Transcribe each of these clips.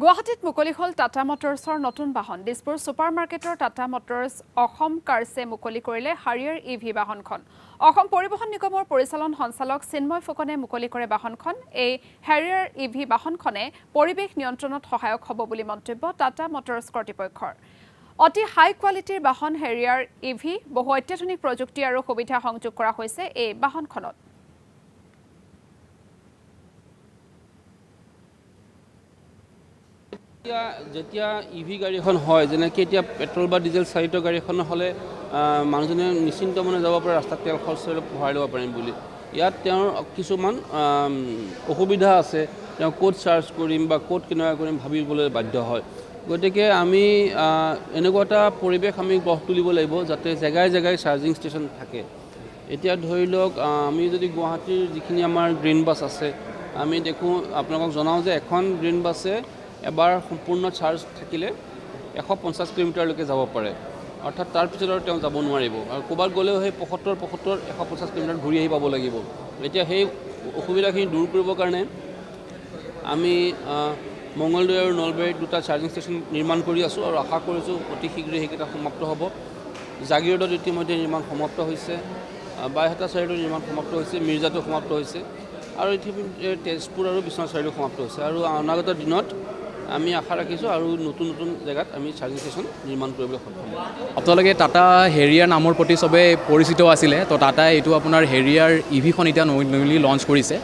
গুৱাহাটীত মুকলি হ'ল টাটা মটৰ্ছৰ নতুন বাহন দিছপুৰ ছুপাৰ মাৰ্কেটৰ টাটা মটৰ্ছ অসম কাৰ্ছে মুকলি কৰিলে হাৰিয়াৰ ইভি বাহনখন অসম পৰিবহণ নিগমৰ পৰিচালন সঞ্চালক চিন্ময় ফুকনে মুকলি কৰে বাহনখন এই হাৰিয়াৰ ইভি বাহনখনে পৰিৱেশ নিয়ন্ত্ৰণত সহায়ক হ'ব বুলি মন্তব্য টাটা মটৰ্ছ কৰ্তৃপক্ষৰ অতি হাই কোৱালিটিৰ বাহন হাৰিয়াৰ ইভি বহু অত্যাধুনিক প্ৰযুক্তি আৰু সুবিধা সংযোগ কৰা হৈছে এই বাহনখনত যেতিয়া ইভি গাড়ীখন হয় যেনেকৈ এতিয়া পেট্ৰল বা ডিজেল চালিত গাড়ীখন হ'লে মানুহজনে নিশ্চিন্ত মনে যাব পাৰে ৰাস্তাত তেল খৰচ ভৰাই ল'ব পাৰিম বুলি ইয়াত তেওঁৰ কিছুমান অসুবিধা আছে তেওঁ ক'ত চাৰ্জ কৰিম বা ক'ত কেনেকুৱা কৰিম ভাবিবলৈ বাধ্য হয় গতিকে আমি এনেকুৱা এটা পৰিৱেশ আমি গঢ় তুলিব লাগিব যাতে জেগাই জেগাই চাৰ্জিং ষ্টেচন থাকে এতিয়া ধৰি লওক আমি যদি গুৱাহাটীৰ যিখিনি আমাৰ গ্ৰীণ বাছ আছে আমি দেখোঁ আপোনালোকক জনাওঁ যে এখন গ্ৰীণ বাছে এবাৰ সম্পূৰ্ণ চাৰ্জ থাকিলে 150 কিলোমিটাৰলৈকে যাব পাৰে অৰ্থাৎ তাৰ পিছত আৰু তেওঁ যাব নোৱাৰিব আৰু ক'ৰবাত গ'লেও সেই 75 150 কিলোমিটাৰ ঘূৰি আহি পাব লাগিব এতিয়া সেই অসুবিধাখিনি দূৰ কৰিবৰ কাৰণে আমি মংগলদৈ আৰু নলবাৰীত দুটা চাৰ্জিং ষ্টেচন নিৰ্মাণ কৰি আছোঁ আৰু আশা কৰিছোঁ অতি শীঘ্ৰে সেইকেইটা সমাপ্ত হ'ব জাগিৰোডত ইতিমধ্যে নিৰ্মাণ সমাপ্ত হৈছে বাইহাটা চাইডৰ নিৰ্মাণ সমাপ্ত হৈছে মিৰ্জাটো সমাপ্ত হৈছে আৰু ইতিমধ্যে তেজপুৰ আৰু বিশ্বনাথ চাইডো সমাপ্ত হৈছে আৰু অনাগত দিনত আমি আশা ৰাখিছোঁ আৰু নতুন নতুন জেগাত আমি চাৰ্জিং ষ্টেচন নিৰ্মাণ কৰিবলৈ সক্ষম হ'ম আপোনালোকে টাটা হেৰিয়াৰ নামৰ প্ৰতি চবেই পৰিচিত আছিলে তো টাটাই এইটো আপোনাৰ হেৰিয়াৰ ইভিখন এতিয়া নতুনলি লঞ্চ কৰিছে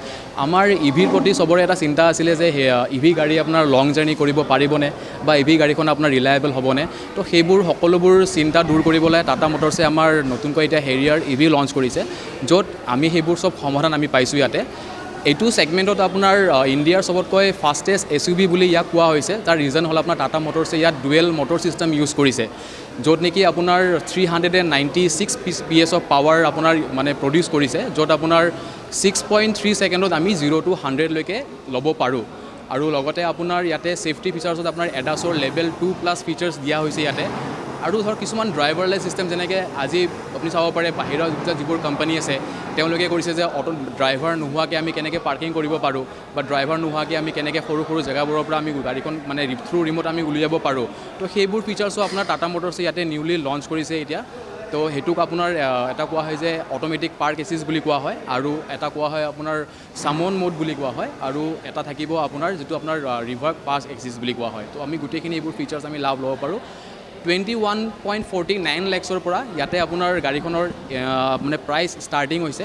আমাৰ ইভিৰ প্ৰতি চবৰে এটা চিন্তা আছিলে যে ইভি গাড়ী আপোনাৰ লং জাৰ্ণি কৰিব পাৰিবনে বা ইভি গাড়ীখন আপোনাৰ ৰিলায়েবল হ'বনে তো সেইবোৰ সকলোবোৰ চিন্তা দূৰ কৰিবলৈ টাটা মটৰ্ছে আমাৰ নতুনকৈ এতিয়া হেৰিয়াৰ ইভি লঞ্চ কৰিছে য'ত আমি সেইবোৰ চব সমাধান আমি পাইছোঁ ইয়াতে এইটো ছেগমেণ্টত আপোনাৰ ইণ্ডিয়াৰ চবতকৈ ফাষ্টেষ্ট SUV বুলি ইয়াক কোৱা হৈছে তাৰ ৰিজন হ'ল আপোনাৰ টাটা মটৰ্ছে ইয়াত ডুৱেল মটৰ চিষ্টেম ইউজ কৰিছে য'ত নেকি আপোনাৰ 396 PS অফ পাৱাৰ আপোনাৰ মানে প্ৰডিউচ কৰিছে য'ত আপোনাৰ 6.3 ছেকেণ্ডত আমি 0 to 100 লৈকে ল'ব পাৰোঁ আৰু লগতে আপোনাৰ ইয়াতে ছেফটি ফিচাৰ্ছত আপোনাৰ এডাছৰ লেভেল 2+ ফিচাৰ্ছ দিয়া হৈছে ইয়াতে আৰু ধৰক কিছুমান ড্ৰাইভাৰলেছ চিষ্টেম যেনেকৈ আজি আপুনি চাব পাৰে বাহিৰৰ যিবোৰ কোম্পানী আছে তেওঁলোকে কৰিছে যে ড্ৰাইভাৰ নোহোৱাকৈ আমি কেনেকৈ পাৰ্কিং কৰিব পাৰোঁ বা ড্ৰাইভাৰ নোহোৱাকৈ আমি কেনেকৈ সৰু সৰু জেগাবোৰৰ পৰা আমি গাড়ীখন মানে থ্ৰু ৰিম'ট আমি উলিয়াব পাৰোঁ তো সেইবোৰ ফিচাৰ্ছো আপোনাৰ টাটা মটৰ্ছে ইয়াতে নিউলি লঞ্চ কৰিছে এতিয়া তো সেইটোক আপোনাৰ এটা কোৱা হয় যে অট'মেটিক পাৰ্ক এচিছ বুলি কোৱা হয় আৰু এটা কোৱা হয় আপোনাৰ চামন মোড বুলি কোৱা হয় আৰু এটা থাকিব আপোনাৰ যিটো আপোনাৰ ৰিভাৰ্ক পাছ এচিছ বুলি কোৱা হয় তো আমি গোটেইখিনি এইবোৰ ফিচাৰ্ছ আমি লাভ ল'ব পাৰোঁ 21.49 লাখৰ পৰা ইয়াতে আপোনাৰ গাড়ীখনৰ মানে প্ৰাইচ ষ্টাৰ্টিং হৈছে